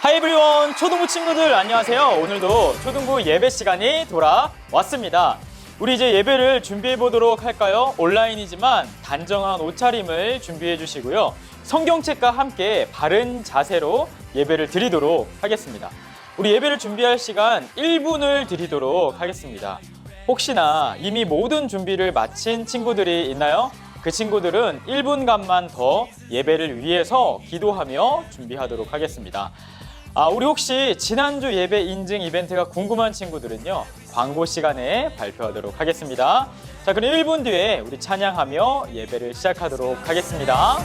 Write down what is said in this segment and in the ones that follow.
하이 에브리원, 초등부 친구들 안녕하세요. 오늘도 초등부 예배 시간이 돌아왔습니다. 우리 이제 예배를 준비해 보도록 할까요? 온라인이지만 단정한 옷차림을 준비해 주시고요. 성경책과 함께 바른 자세로 예배를 드리도록 하겠습니다. 우리 예배를 준비할 시간 1분을 드리도록 하겠습니다. 혹시나 이미 모든 준비를 마친 친구들이 있나요? 그 친구들은 1분간만 더 예배를 위해서 기도하며 준비하도록 하겠습니다. 우리 혹시 지난주 예배 인증 이벤트가 궁금한 친구들은요, 광고 시간에 발표하도록 하겠습니다. 자, 그럼 1분 뒤에 우리 찬양하며 예배를 시작하도록 하겠습니다.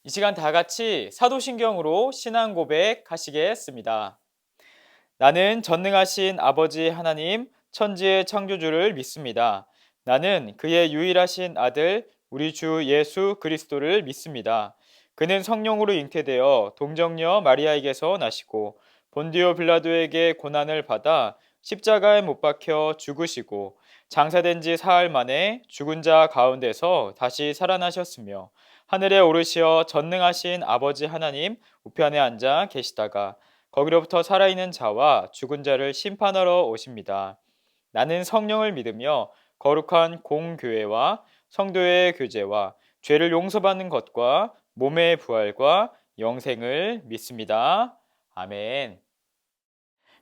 이 시간 다 같이 사도신경으로 신앙 고백하시겠습니다. 나는 전능하신 아버지 하나님, 천지의 창조주를 믿습니다. 나는 그의 유일하신 아들, 우리 주 예수 그리스도를 믿습니다. 그는 성령으로 잉태되어 동정녀 마리아에게서 나시고 본디오 빌라도에게 고난을 받아 십자가에 못 박혀 죽으시고 장사된 지 사흘 만에 죽은 자 가운데서 다시 살아나셨으며 하늘에 오르시어 전능하신 아버지 하나님 우편에 앉아 계시다가 거기로부터 살아있는 자와 죽은 자를 심판하러 오십니다. 나는 성령을 믿으며 거룩한 공교회와 성도의 교제와 죄를 용서받는 것과 몸의 부활과 영생을 믿습니다. 아멘.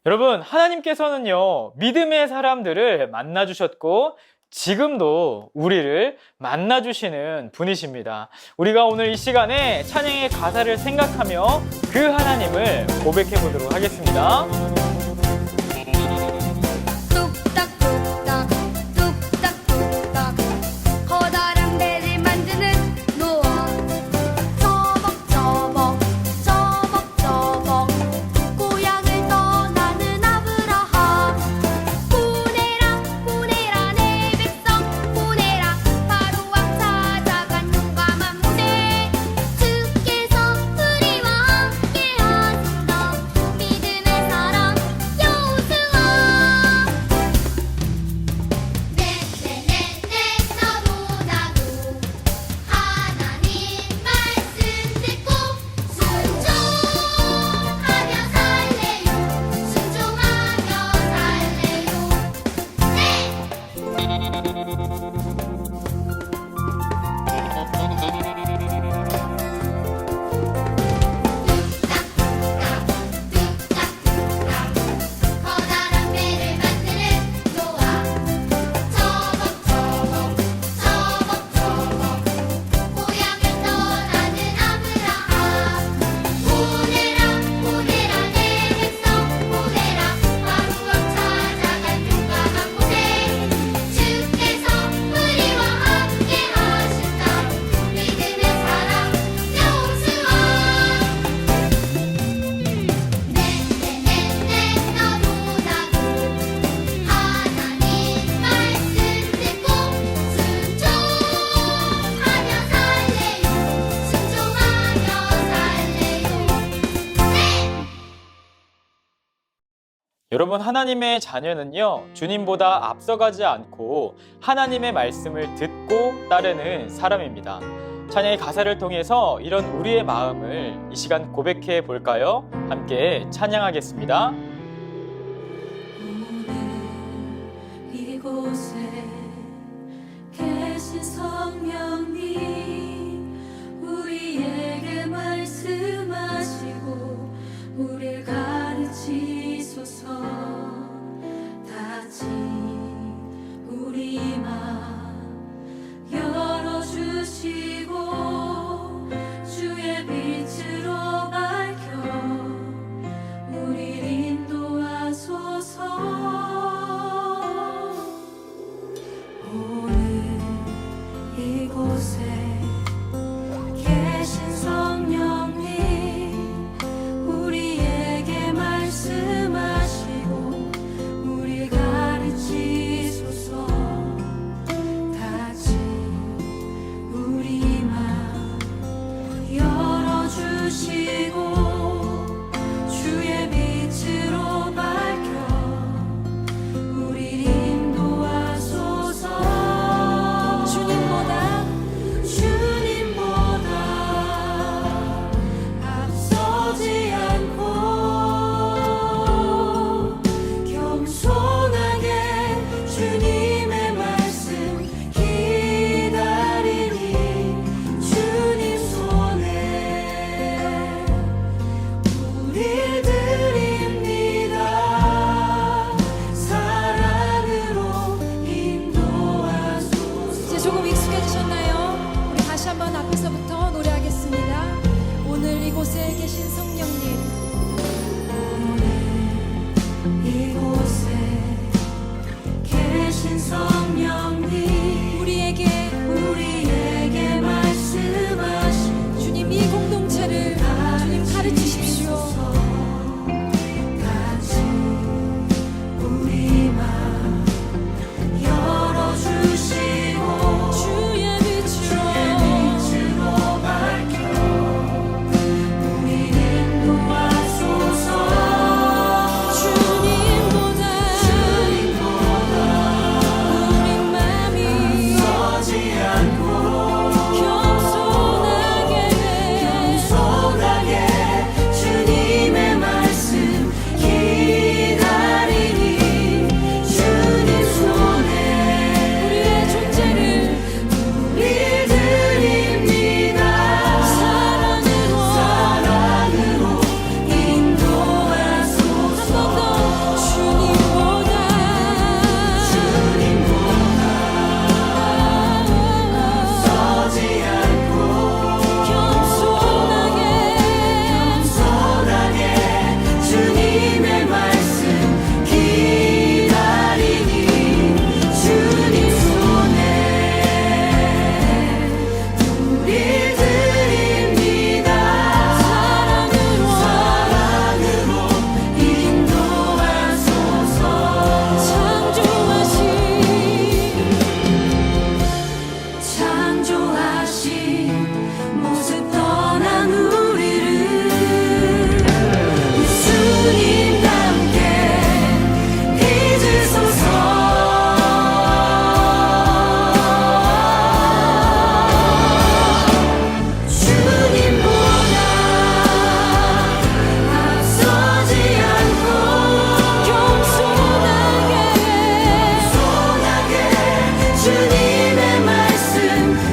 여러분, 하나님께서는요, 믿음의 사람들을 만나주셨고 지금도 우리를 만나주시는 분이십니다. 우리가 오늘 이 시간에 찬양의 가사를 생각하며 그 하나님을 고백해 보도록 하겠습니다. 뚝딱뚝딱 뚝딱뚝딱 커다란 배를 만드는 노아 저벅저벅 저벅저벅 고향을 떠나는 아브라함 보내라 보내라 내 백성 보내라 바로왕 찾아간 용감한 모세 주께서 우리와 함께 하신다 믿음의 사람 여호수아 네네네네 너도 나도 하나님 말씀 듣고 순종하며 살래요 순종하며 살래요 네 커다란 배를 만드는 노아 저벅저벅 저벅저벅 고향을 떠나는 아브라함 보내라 보내라 내 백성 보내라 바로왕 찾아간 용감한 모세 주께서 우리와 함께 하신다 믿음의 사람 여호수아 네네네네 너도 나도 하나님 말씀 듣고 순종하며 살래요 순종하며 살래요 네 여러분, 하나님의 자녀는요, 주님보다 앞서가지 않고 하나님의 말씀을 듣고 따르는 사람입니다. 찬양의 가사를 통해서 이런 우리의 마음을 이 시간 고백해 볼까요? 함께 찬양하겠습니다. 오늘 이곳에 계신 성령님 우리에게 말씀하시고 우릴 같이 우리 맘 열어주시고 주의 빛으로 밝혀 우리 인도하소서. 주님보다 우리 맘이 서지 않고 겸손하게 주님의 말씀 기다리니 주님 손에 우리의 존재를 우리 드립니다. 사랑으로 인도하소서. 한 번 더 주님보다 서지 않고 겸손하게 주님의 말씀 기다리니 주님 손에 우리 드립니다. 사랑으로 인도하소서. 창조하신 모습 떠난 우리를 예수님과 함께 빚으소서. 주님보다 앞서지 않고 겸손하게 주님의 말씀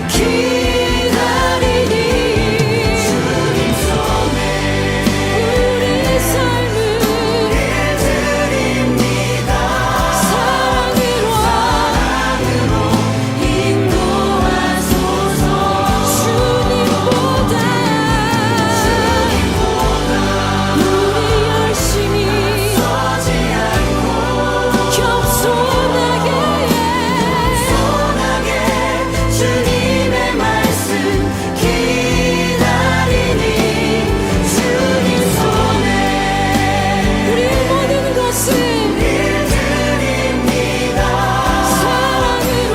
기다리니 주님 손에 우리 삶을 드립니다. 사랑으로 인도하소서. 주님보다 우리 열심히 서지 않고 겸손하게 주님의 말씀 기다리니 주님 손에 우리 모든 것을 드립니다. 사랑으로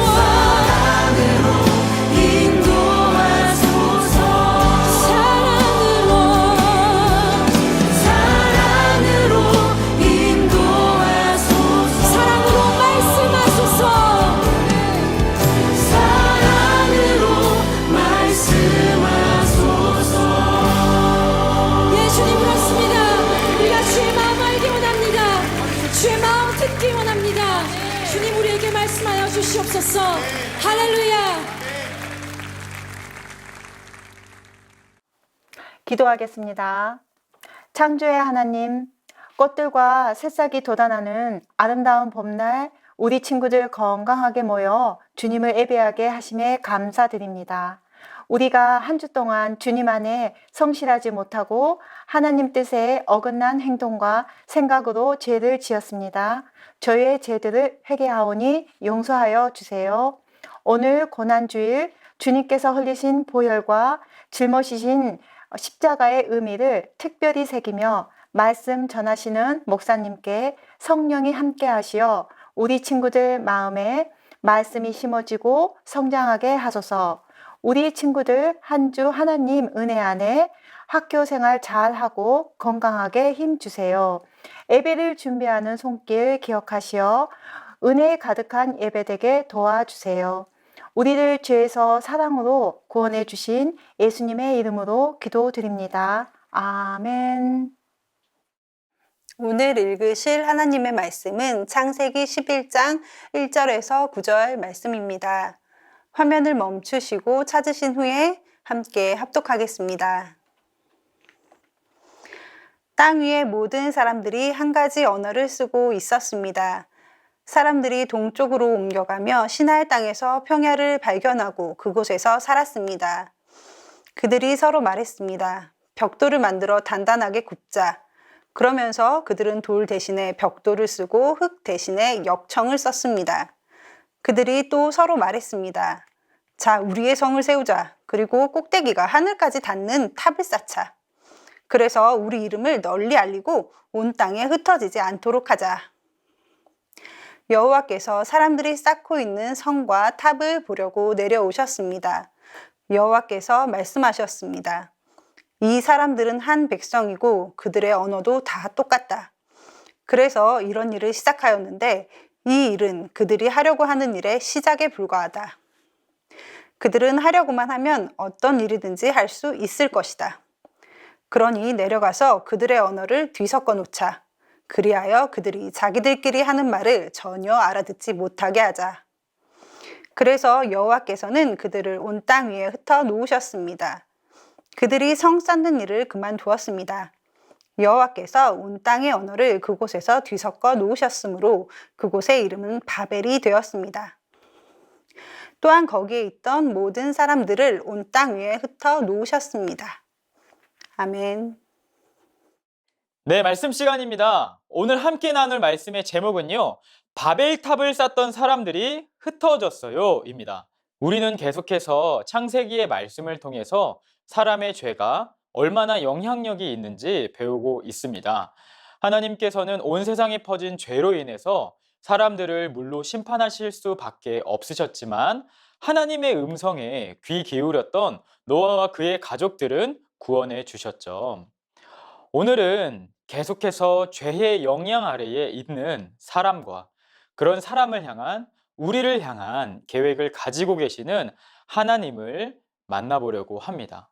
인도하소서. 사랑으로 인도하소서. 사랑으로 말씀하소서. 사랑으로 말씀하소서. 예, 주님 그렇습니다. 우리가 주의 마음 알기 원합니다. 주의 마음 듣기 원합니다. 주님 우리에게 말씀하여 주시옵소서. 할렐루야. 기도하겠습니다. 창조의 하나님, 꽃들과 새싹이 돋아나는 아름다운 봄날 우리 친구들 건강하게 모여 주님을 예배하게 하심에 감사드립니다. 우리가 한 주 동안 주님 안에 성실하지 못하고 하나님 뜻에 어긋난 행동과 생각으로 죄를 지었습니다. 저희의 죄들을 회개하오니 용서하여 주세요. 오늘 고난주일 주님께서 흘리신 보혈과 짊어지신 십자가의 의미를 특별히 새기며 말씀 전하시는 목사님께 성령이 함께 하시어 우리 친구들 마음에 말씀이 심어지고 성장하게 하소서. 우리 친구들 한 주 하나님 은혜 안에 학교 생활 잘하고 건강하게 힘주세요. 예배를 준비하는 손길 기억하시어 은혜 가득한 예배되게 도와주세요. 우리를 죄에서 사랑으로 구원해 주신 예수님의 이름으로 기도드립니다. 아멘. 오늘 읽으실 하나님의 말씀은 창세기 11장 1절에서 9절 말씀입니다. 화면을 멈추시고 찾으신 후에 함께 합독하겠습니다. 땅 위의 모든 사람들이 한 가지 언어를 쓰고 있었습니다. 사람들이 동쪽으로 옮겨가며 시나이 땅에서 평야를 발견하고 그곳에서 살았습니다. 그들이 서로 말했습니다. 벽돌을 만들어 단단하게 굽자. 그러면서 그들은 돌 대신에 벽돌을 쓰고 흙 대신에 역청을 썼습니다. 그들이 또 서로 말했습니다. 자, 우리의 성을 세우자. 그리고 꼭대기가 하늘까지 닿는 탑을 쌓자. 그래서 우리 이름을 널리 알리고 온 땅에 흩어지지 않도록 하자. 여호와께서 사람들이 쌓고 있는 성과 탑을 보려고 내려오셨습니다. 여호와께서 말씀하셨습니다. 이 사람들은 한 백성이고 그들의 언어도 다 똑같다. 그래서 이런 일을 시작하였는데 이 일은 그들이 하려고 하는 일의 시작에 불과하다. 그들은 하려고만 하면 어떤 일이든지 할 수 있을 것이다. 그러니 내려가서 그들의 언어를 뒤섞어 놓자. 그리하여 그들이 자기들끼리 하는 말을 전혀 알아듣지 못하게 하자. 그래서 여호와께서는 그들을 온 땅 위에 흩어 놓으셨습니다. 그들이 성 쌓는 일을 그만두었습니다. 여호와께서 온 땅의 언어를 그곳에서 뒤섞어 놓으셨으므로 그곳의 이름은 바벨이 되었습니다. 또한 거기에 있던 모든 사람들을 온 땅 위에 흩어 놓으셨습니다. 아멘. 네, 말씀 시간입니다. 오늘 함께 나눌 말씀의 제목은요, 바벨탑을 쌓던 사람들이 흩어졌어요 입니다. 우리는 계속해서 창세기의 말씀을 통해서 사람의 죄가 얼마나 영향력이 있는지 배우고 있습니다. 하나님께서는 온 세상에 퍼진 죄로 인해서 사람들을 물로 심판하실 수밖에 없으셨지만 하나님의 음성에 귀 기울였던 노아와 그의 가족들은 구원해 주셨죠. 오늘은 계속해서 죄의 영향 아래에 있는 사람과 그런 사람을 향한, 우리를 향한 계획을 가지고 계시는 하나님을 만나보려고 합니다.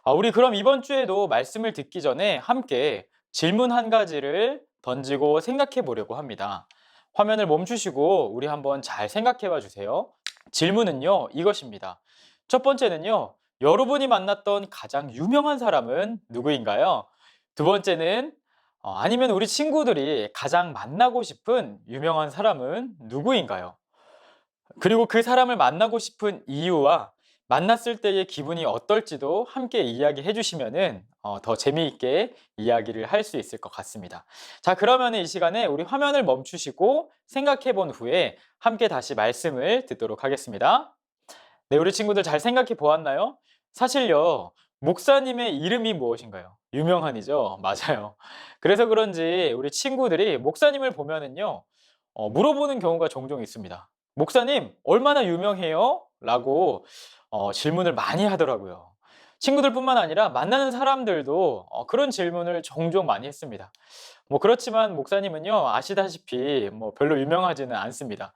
우리 그럼 이번 주에도 말씀을 듣기 전에 함께 질문 한 가지를 던지고 생각해 보려고 합니다. 화면을 멈추시고 우리 한번 잘 생각해 봐 주세요. 질문은요, 이것입니다. 첫 번째는요, 여러분이 만났던 가장 유명한 사람은 누구인가요? 두 번째는 아니면 우리 친구들이 가장 만나고 싶은 유명한 사람은 누구인가요? 그리고 그 사람을 만나고 싶은 이유와 만났을 때의 기분이 어떨지도 함께 이야기해 주시면은 더 재미있게 이야기를 할 수 있을 것 같습니다. 자, 그러면 이 시간에 우리 화면을 멈추시고 생각해 본 후에 함께 다시 말씀을 듣도록 하겠습니다. 네, 우리 친구들 잘 생각해 보았나요? 사실요, 목사님의 이름이 무엇인가요? 유명한이죠? 맞아요. 그래서 그런지 우리 친구들이 목사님을 보면은요, 물어보는 경우가 종종 있습니다. 목사님, 얼마나 유명해요? 라고 질문을 많이 하더라고요. 친구들뿐만 아니라 만나는 사람들도 그런 질문을 종종 많이 했습니다. 그렇지만 목사님은요, 아시다시피 별로 유명하지는 않습니다.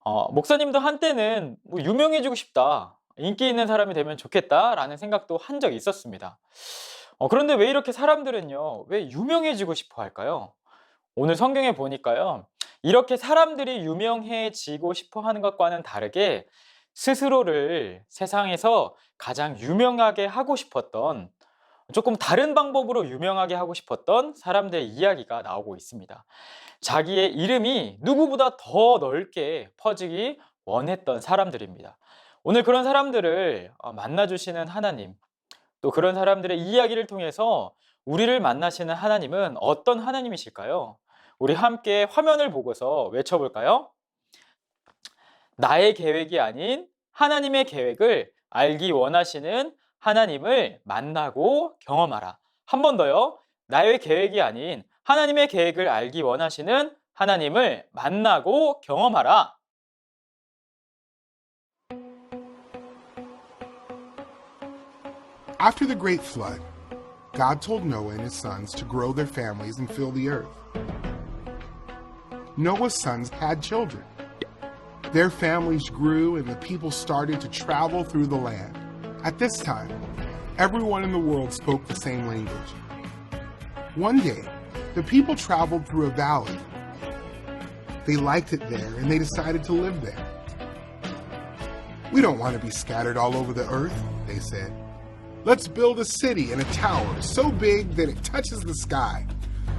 목사님도 한때는 유명해지고 싶다, 인기 있는 사람이 되면 좋겠다라는 생각도 한 적이 있었습니다. 그런데 왜 이렇게 사람들은요, 왜 유명해지고 싶어 할까요? 오늘 성경에 보니까요, 이렇게 사람들이 유명해지고 싶어 하는 것과는 다르게 스스로를 세상에서 가장 유명하게 하고 싶었던, 조금 다른 방법으로 유명하게 하고 싶었던 사람들의 이야기가 나오고 있습니다. 자기의 이름이 누구보다 더 넓게 퍼지기 원했던 사람들입니다. 오늘 그런 사람들을 만나주시는 하나님, 또 그런 사람들의 이야기를 통해서 우리를 만나시는 하나님은 어떤 하나님이실까요? 우리 함께 화면을 보고서 외쳐볼까요? 나의 계획이 아닌 하나님의 계획을 알기 원하시는 하나님을 만나고 경험하라. 한 번 더요. 나의 계획이 아닌 하나님의 계획을 알기 원하시는 하나님을 만나고 경험하라. After the great flood, God told Noah and his sons to grow their families and fill the earth. Noah's sons had children. Their families grew and the people started to travel through the land. At this time, everyone in the world spoke the same language. One day, the people traveled through a valley. They liked it there and they decided to live there. We don't want to be scattered all over the earth, they said. Let's build a city and a tower so big that it touches the sky.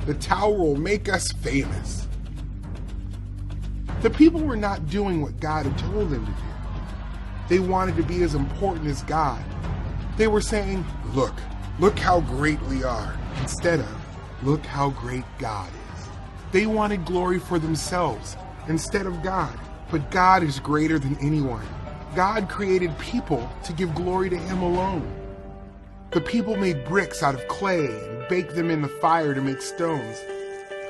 The tower will make us famous. The people were not doing what God had told them to do. They wanted to be as important as God. They were saying, look how great we are, instead of, look how great God is. They wanted glory for themselves instead of God. But God is greater than anyone. God created people to give glory to Him alone. The people made bricks out of clay and baked them in the fire to make stones.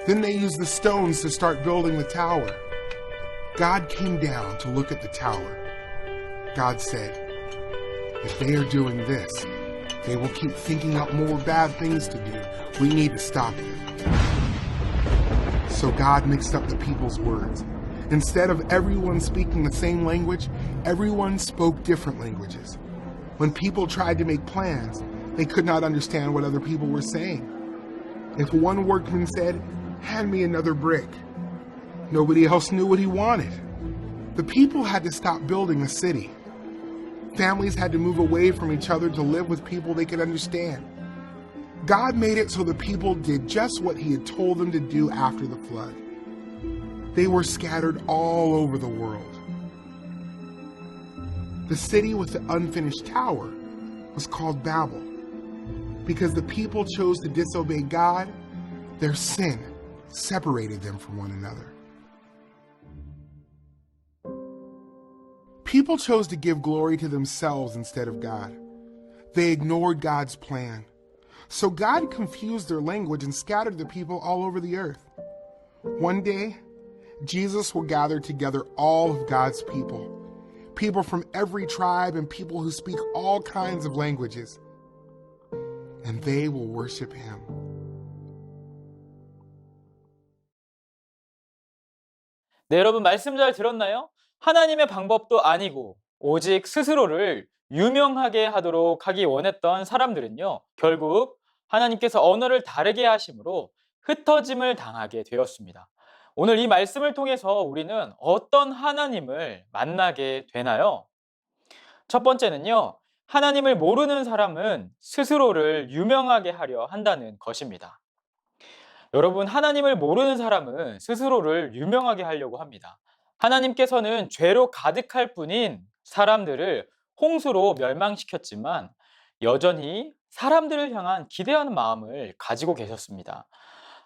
Then they used the stones to start building the tower. God came down to look at the tower. God said, "If they are doing this, they will keep thinking up more bad things to do. We need to stop them." So God mixed up the people's words. Instead of everyone speaking the same language, everyone spoke different languages. When people tried to make plans, they could not understand what other people were saying. If one workman said, "Hand me another brick," nobody else knew what he wanted. The people had to stop building a city. Families had to move away from each other to live with people they could understand. God made it so the people did just what he had told them to do after the flood. They were scattered all over the world. The city with the unfinished tower was called Babel. Because the people chose to disobey God, their sin separated them from one another. People chose to give glory to themselves instead of God. They ignored God's plan. So God confused their language and scattered the people all over the earth. One day, Jesus will gather together all of God's people from every tribe and people who speak all kinds of languages, and they will worship him. 네, 여러분 말씀 잘 들었나요? 하나님의 방법도 아니고 오직 스스로를 유명하게 하도록 하기 원했던 사람들은요, 결국 하나님께서 언어를 다르게 하심으로 흩어짐을 당하게 되었습니다. 오늘 이 말씀을 통해서 우리는 어떤 하나님을 만나게 되나요? 첫 번째는요, 하나님을 모르는 사람은 스스로를 유명하게 하려 한다는 것입니다. 여러분, 하나님을 모르는 사람은 스스로를 유명하게 하려고 합니다. 하나님께서는 죄로 가득할 뿐인 사람들을 홍수로 멸망시켰지만 여전히 사람들을 향한 기대하는 마음을 가지고 계셨습니다.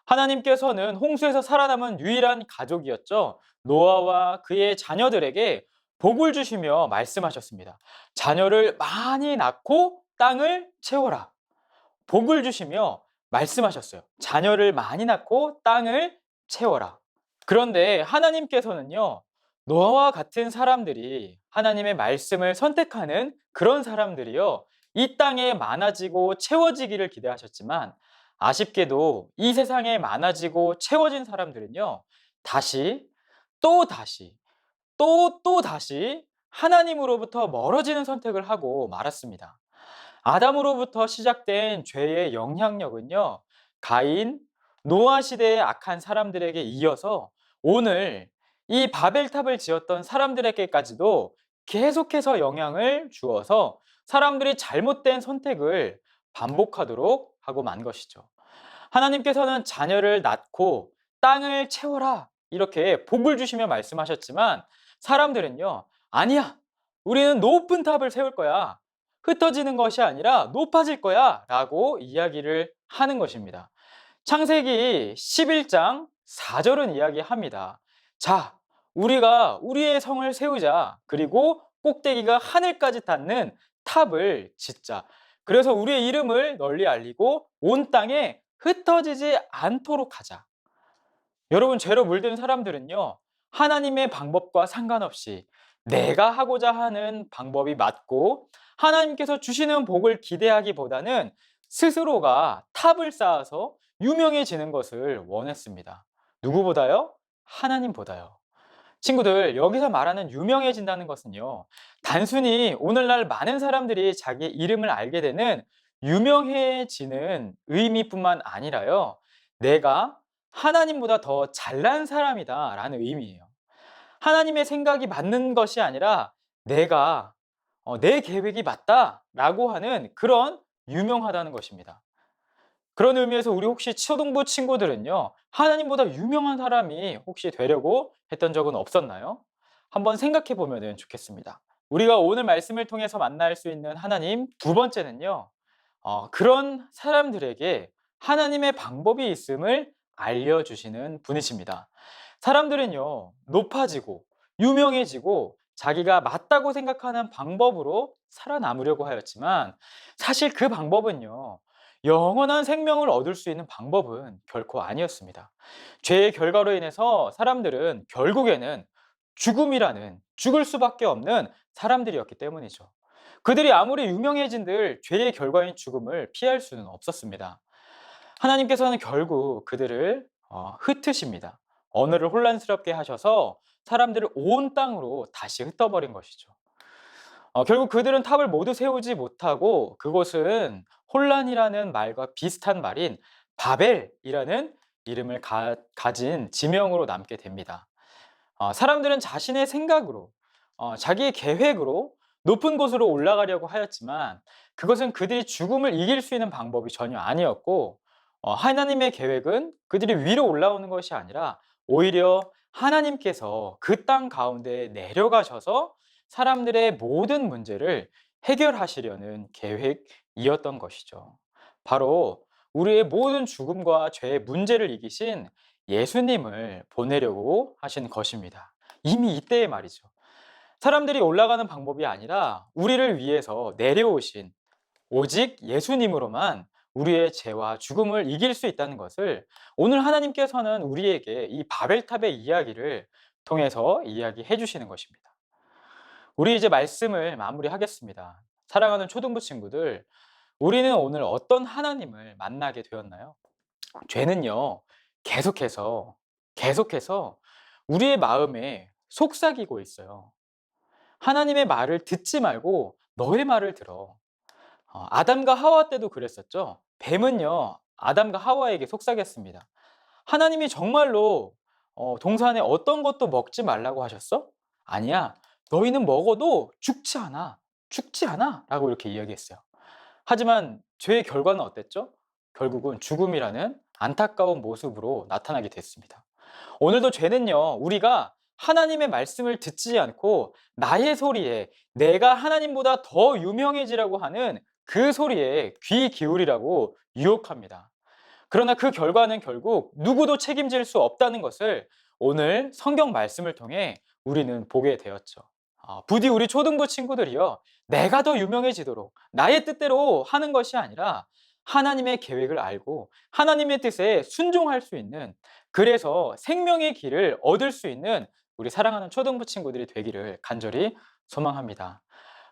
하나님께서는 홍수에서 살아남은 유일한 가족이었죠. 노아와 그의 자녀들에게 복을 주시며 말씀하셨습니다. 자녀를 많이 낳고 땅을 채워라. 복을 주시며 말씀하셨어요. 자녀를 많이 낳고 땅을 채워라. 그런데 하나님께서는요, 노아와 같은 사람들이 하나님의 말씀을 선택하는 그런 사람들이요, 이 땅에 많아지고 채워지기를 기대하셨지만 아쉽게도 이 세상에 많아지고 채워진 사람들은요, 다시 또 다시 하나님으로부터 멀어지는 선택을 하고 말았습니다. 아담으로부터 시작된 죄의 영향력은요, 가인, 노아 시대의 악한 사람들에게 이어서 오늘 이 바벨탑을 지었던 사람들에게까지도 계속해서 영향을 주어서 사람들이 잘못된 선택을 반복하도록 하고 만 것이죠. 하나님께서는 자녀를 낳고 땅을 채워라 이렇게 복을 주시며 말씀하셨지만 사람들은요, 아니야, 우리는 높은 탑을 세울 거야, 흩어지는 것이 아니라 높아질 거야 라고 이야기를 하는 것입니다. 창세기 11장 4절은 이야기합니다. 자, 우리가 우리의 성을 세우자. 그리고 꼭대기가 하늘까지 닿는 탑을 짓자. 그래서 우리의 이름을 널리 알리고 온 땅에 흩어지지 않도록 하자. 여러분, 죄로 물든 사람들은요, 하나님의 방법과 상관없이 내가 하고자 하는 방법이 맞고 하나님께서 주시는 복을 기대하기보다는 스스로가 탑을 쌓아서 유명해지는 것을 원했습니다. 누구보다요? 하나님보다요. 친구들, 여기서 말하는 유명해진다는 것은요, 단순히 오늘날 많은 사람들이 자기의 이름을 알게 되는 유명해지는 의미뿐만 아니라요, 내가 하나님보다 더 잘난 사람이다 라는 의미예요. 하나님의 생각이 맞는 것이 아니라 내가 내 계획이 맞다 라고 하는 그런 유명하다는 것입니다. 그런 의미에서 우리 혹시 초등부 친구들은요, 하나님보다 유명한 사람이 혹시 되려고 했던 적은 없었나요? 한번 생각해 보면 좋겠습니다. 우리가 오늘 말씀을 통해서 만날 수 있는 하나님 두 번째는요, 그런 사람들에게 하나님의 방법이 있음을 알려주시는 분이십니다. 사람들은요, 높아지고 유명해지고 자기가 맞다고 생각하는 방법으로 살아남으려고 하였지만 사실 그 방법은요, 영원한 생명을 얻을 수 있는 방법은 결코 아니었습니다. 죄의 결과로 인해서 사람들은 결국에는 죽을 수밖에 없는 사람들이었기 때문이죠. 그들이 아무리 유명해진들 죄의 결과인 죽음을 피할 수는 없었습니다. 하나님께서는 결국 그들을 흩으십니다. 언어를 혼란스럽게 하셔서 사람들을 온 땅으로 다시 흩어버린 것이죠. 결국 그들은 탑을 모두 세우지 못하고 그곳은 혼란이라는 말과 비슷한 말인 바벨이라는 이름을 가진 지명으로 남게 됩니다. 사람들은 자신의 생각으로, 자기의 계획으로 높은 곳으로 올라가려고 하였지만 그것은 그들이 죽음을 이길 수 있는 방법이 전혀 아니었고, 하나님의 계획은 그들이 위로 올라오는 것이 아니라 오히려 하나님께서 그 땅 가운데 내려가셔서 사람들의 모든 문제를 해결하시려는 계획이었던 것이죠. 바로 우리의 모든 죽음과 죄의 문제를 이기신 예수님을 보내려고 하신 것입니다. 이미 이때의 말이죠. 사람들이 올라가는 방법이 아니라 우리를 위해서 내려오신 오직 예수님으로만 우리의 죄와 죽음을 이길 수 있다는 것을 오늘 하나님께서는 우리에게 이 바벨탑의 이야기를 통해서 이야기해 주시는 것입니다. 우리 이제 말씀을 마무리하겠습니다. 사랑하는 초등부 친구들, 우리는 오늘 어떤 하나님을 만나게 되었나요? 죄는요, 계속해서 우리의 마음에 속삭이고 있어요. 하나님의 말을 듣지 말고 너의 말을 들어. 아담과 하와 때도 그랬었죠. 뱀은요, 아담과 하와에게 속삭였습니다. 하나님이 정말로 동산에 어떤 것도 먹지 말라고 하셨어? 아니야. 너희는 먹어도 죽지 않아 라고 이렇게 이야기했어요. 하지만 죄의 결과는 어땠죠? 결국은 죽음이라는 안타까운 모습으로 나타나게 됐습니다. 오늘도 죄는요, 우리가 하나님의 말씀을 듣지 않고 나의 소리에, 내가 하나님보다 더 유명해지라고 하는 그 소리에 귀 기울이라고 유혹합니다. 그러나 그 결과는 결국 누구도 책임질 수 없다는 것을 오늘 성경 말씀을 통해 우리는 보게 되었죠. 부디 우리 초등부 친구들이요, 내가 더 유명해지도록 나의 뜻대로 하는 것이 아니라 하나님의 계획을 알고 하나님의 뜻에 순종할 수 있는, 그래서 생명의 길을 얻을 수 있는 우리 사랑하는 초등부 친구들이 되기를 간절히 소망합니다.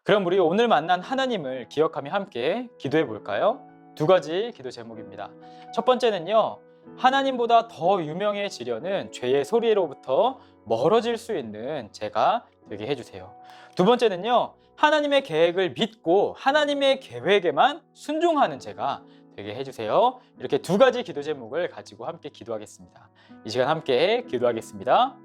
그럼 우리 오늘 만난 하나님을 기억하며 함께 기도해 볼까요? 두 가지 기도 제목입니다. 첫 번째는요, 하나님보다 더 유명해지려는 죄의 소리로부터 멀어질 수 있는 제가 되게 해주세요. 두 번째는요, 하나님의 계획을 믿고 하나님의 계획에만 순종하는 제가 되게 해주세요. 이렇게 두 가지 기도 제목을 가지고 함께 기도하겠습니다. 이 시간 함께 기도하겠습니다.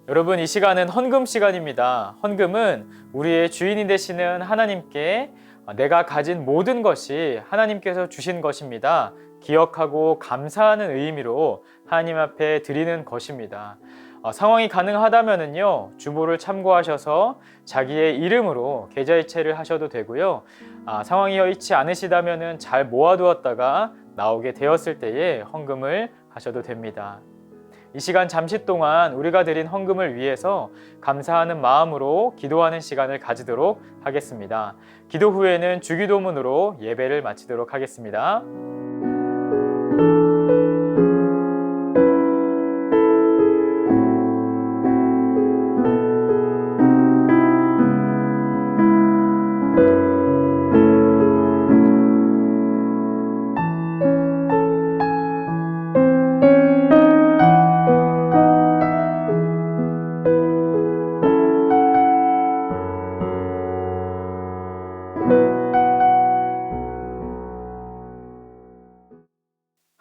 여러분, 이 시간은 헌금 시간입니다. 헌금은 우리의 주인이 되시는 하나님께 내가 가진 모든 것이 하나님께서 주신 것입니다. 기억하고 감사하는 의미로 하나님 앞에 드리는 것입니다. 상황이 가능하다면은요, 주보를 참고하셔서 자기의 이름으로 계좌이체를 하셔도 되고요. 상황이 여의치 않으시다면은 잘 모아두었다가 나오게 되었을 때에 헌금을 하셔도 됩니다. 이 시간 잠시 동안 우리가 드린 헌금을 위해서 감사하는 마음으로 기도하는 시간을 가지도록 하겠습니다. 기도 후에는 주기도문으로 예배를 마치도록 하겠습니다.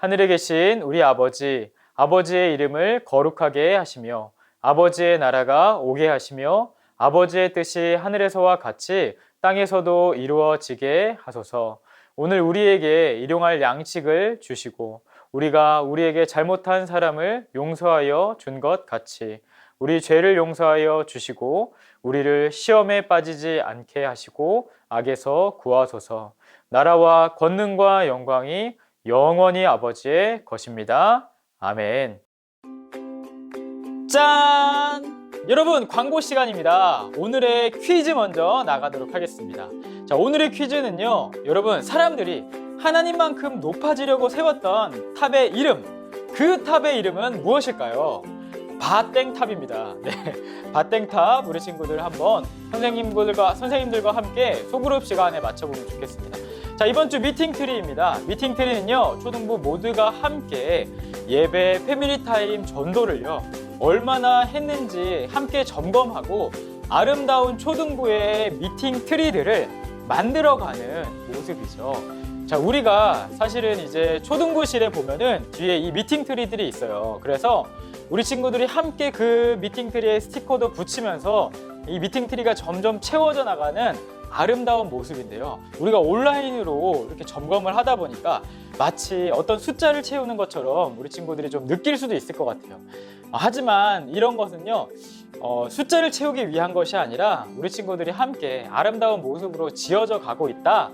하늘에 계신 우리 아버지, 아버지의 이름을 거룩하게 하시며 아버지의 나라가 오게 하시며 아버지의 뜻이 하늘에서와 같이 땅에서도 이루어지게 하소서. 오늘 우리에게 일용할 양식을 주시고 우리가 우리에게 잘못한 사람을 용서하여 준 것 같이 우리 죄를 용서하여 주시고 우리를 시험에 빠지지 않게 하시고 악에서 구하소서. 나라와 권능과 영광이 영원히 아버지의 것입니다. 아멘. 짠! 여러분, 광고 시간입니다. 오늘의 퀴즈 먼저 나가도록 하겠습니다. 자, 오늘의 퀴즈는요, 여러분, 사람들이 하나님만큼 높아지려고 세웠던 탑의 이름, 그 탑의 이름은 무엇일까요? 바땡탑입니다. 네, 바땡탑 우리 친구들 한번 선생님들과 함께 소그룹 시간에 맞춰보면 좋겠습니다. 자, 이번 주 미팅 트리입니다. 미팅 트리는요, 초등부 모두가 함께 예배 패밀리 타임 전도를요, 얼마나 했는지 함께 점검하고 아름다운 초등부의 미팅 트리들을 만들어가는 모습이죠. 자, 우리가 사실은 이제 초등부실에 보면은 뒤에 이 미팅 트리들이 있어요. 그래서 우리 친구들이 함께 그 미팅 트리에 스티커도 붙이면서 이 미팅 트리가 점점 채워져 나가는 아름다운 모습인데요. 우리가 온라인으로 이렇게 점검을 하다 보니까 마치 어떤 숫자를 채우는 것처럼 우리 친구들이 좀 느낄 수도 있을 것 같아요. 하지만 이런 것은요, 숫자를 채우기 위한 것이 아니라 우리 친구들이 함께 아름다운 모습으로 지어져 가고 있다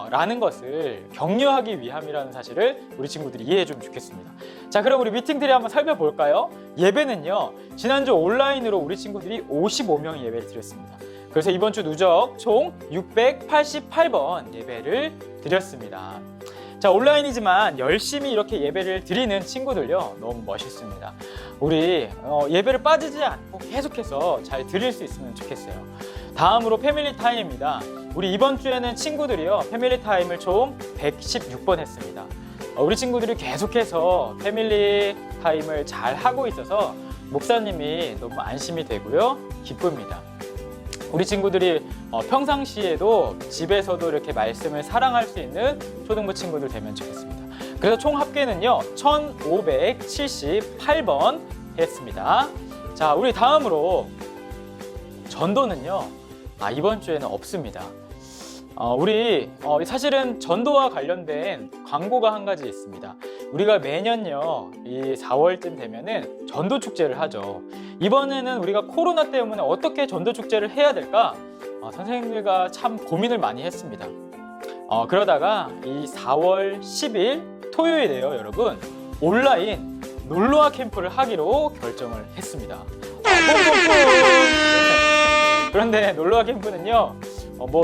라는 것을 격려하기 위함이라는 사실을 우리 친구들이 이해해 주면 좋겠습니다. 자, 그럼 우리 미팅들이 한번 살펴볼까요? 예배는요, 지난주 온라인으로 우리 친구들이 55명의 예배를 드렸습니다. 그래서 이번 주 누적 총 688번 예배를 드렸습니다. 자, 온라인이지만 열심히 이렇게 예배를 드리는 친구들요, 너무 멋있습니다. 우리 예배를 빠지지 않고 계속해서 잘 드릴 수 있으면 좋겠어요. 다음으로 패밀리 타임입니다. 우리 이번 주에는 친구들이요, 패밀리 타임을 총 116번 했습니다. 우리 친구들이 계속해서 패밀리 타임을 잘 하고 있어서 목사님이 너무 안심이 되고요, 기쁩니다. 우리 친구들이 평상시에도 집에서도 이렇게 말씀을 사랑할 수 있는 초등부 친구들 되면 좋겠습니다. 그래서 총 합계는요, 1578번 했습니다. 자, 우리 다음으로 전도는요, 이번 주에는 없습니다. 우리 사실은 전도와 관련된 광고가 한 가지 있습니다. 우리가 매년요, 이 4월쯤 되면은 전도 축제를 하죠. 이번에는 우리가 코로나 때문에 어떻게 전도 축제를 해야 될까? 선생님들과 참 고민을 많이 했습니다. 그러다가 이 4월 10일 토요일에요, 여러분, 온라인 놀러와 캠프를 하기로 결정을 했습니다. 그런데 놀러와 캠프는요,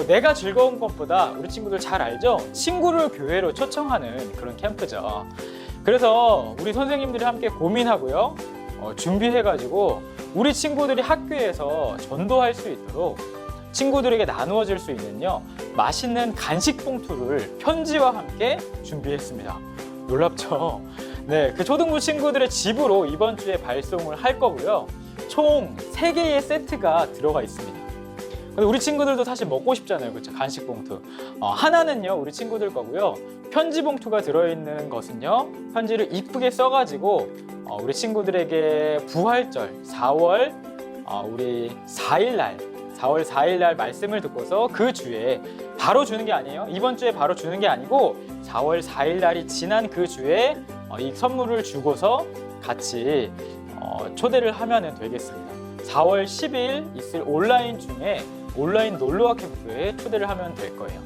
내가 즐거운 것보다 우리 친구들 잘 알죠? 친구를 교회로 초청하는 그런 캠프죠. 그래서 우리 선생님들이 함께 고민하고요, 준비해가지고 우리 친구들이 학교에서 전도할 수 있도록 친구들에게 나누어질 수 있는요, 맛있는 간식 봉투를 편지와 함께 준비했습니다. 놀랍죠? 네, 그 초등부 친구들의 집으로 이번 주에 발송을 할 거고요. 총 3개의 세트가 들어가 있습니다. 근데 우리 친구들도 사실 먹고 싶잖아요, 그렇죠? 간식 봉투. 하나는요, 우리 친구들 거고요. 편지 봉투가 들어있는 것은요, 편지를 이쁘게 써가지고 우리 친구들에게 부활절 4월 우리 4월 4일날 말씀을 듣고서 그 주에 바로 주는 게 아니에요. 이번 주에 바로 주는 게 아니고 4월 4일날이 지난 그 주에 이 선물을 주고서 같이 초대를 하면 되겠습니다. 4월 10일 있을 온라인 중에 온라인 놀러와 캠프에 초대를 하면 될 거예요.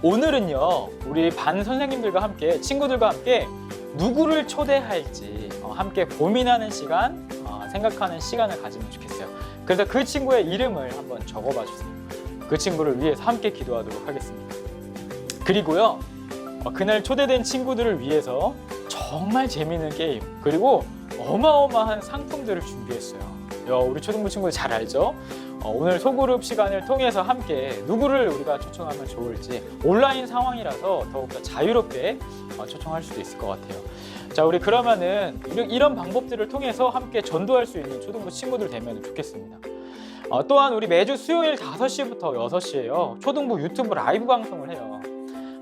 오늘은요, 우리 반 선생님들과 함께, 친구들과 함께 누구를 초대할지 함께 고민하는 시간, 생각하는 시간을 가지면 좋겠어요. 그래서 그 친구의 이름을 한번 적어봐 주세요. 그 친구를 위해서 함께 기도하도록 하겠습니다. 그리고요, 그날 초대된 친구들을 위해서 정말 재미있는 게임, 그리고 어마어마한 상품들을 준비했어요. 우리 초등부 친구들 잘 알죠? 오늘 소그룹 시간을 통해서 함께 누구를 우리가 초청하면 좋을지, 온라인 상황이라서 더욱더 자유롭게 초청할 수도 있을 것 같아요. 자, 우리 그러면은 이런 방법들을 통해서 함께 전도할 수 있는 초등부 친구들 되면 좋겠습니다. 또한 우리 매주 수요일 5시부터 6시에요, 초등부 유튜브 라이브 방송을 해요.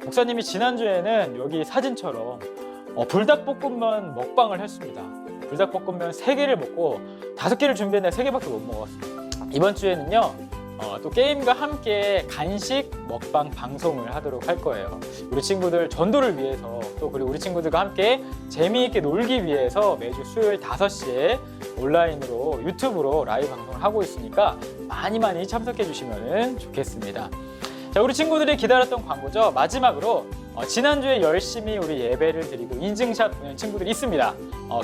목사님이 지난주에는 여기 사진처럼 불닭볶음면 먹방을 했습니다. 불닭볶음면 3개를 먹고 5개를 준비했는데 3개밖에 못 먹었어요. 이번 주에는요, 또 게임과 함께 간식 먹방 방송을 하도록 할 거예요. 우리 친구들 전도를 위해서, 또 그리고 우리 친구들과 함께 재미있게 놀기 위해서 매주 수요일 5시에 온라인으로 유튜브로 라이브 방송을 하고 있으니까 많이 참석해 주시면 좋겠습니다. 자, 우리 친구들이 기다렸던 광고죠. 마지막으로 지난주에 열심히 우리 예배를 드리고 인증샷 보낸 친구들이 있습니다.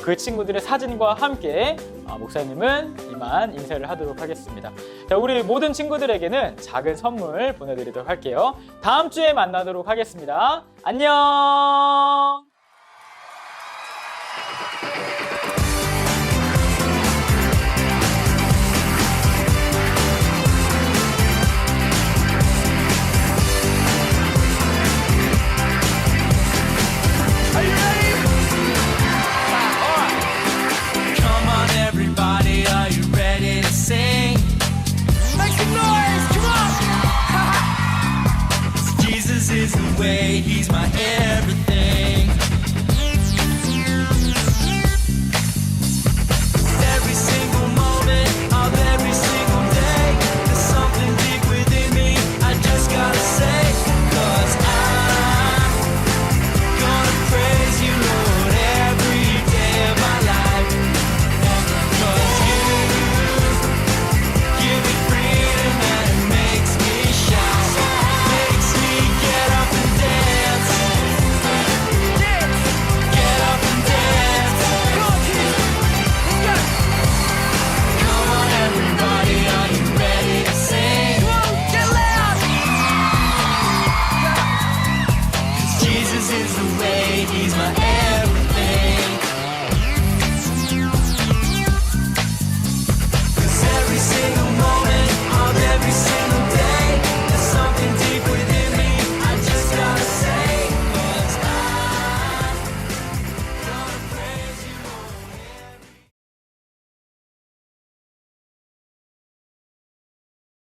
그 친구들의 사진과 함께 목사님은 이만 인사를 하도록 하겠습니다. 자, 우리 모든 친구들에게는 작은 선물 보내드리도록 할게요. 다음 주에 만나도록 하겠습니다. 안녕! Come on, everybody, are you ready to sing? Make some noise, come on! Jesus is the way,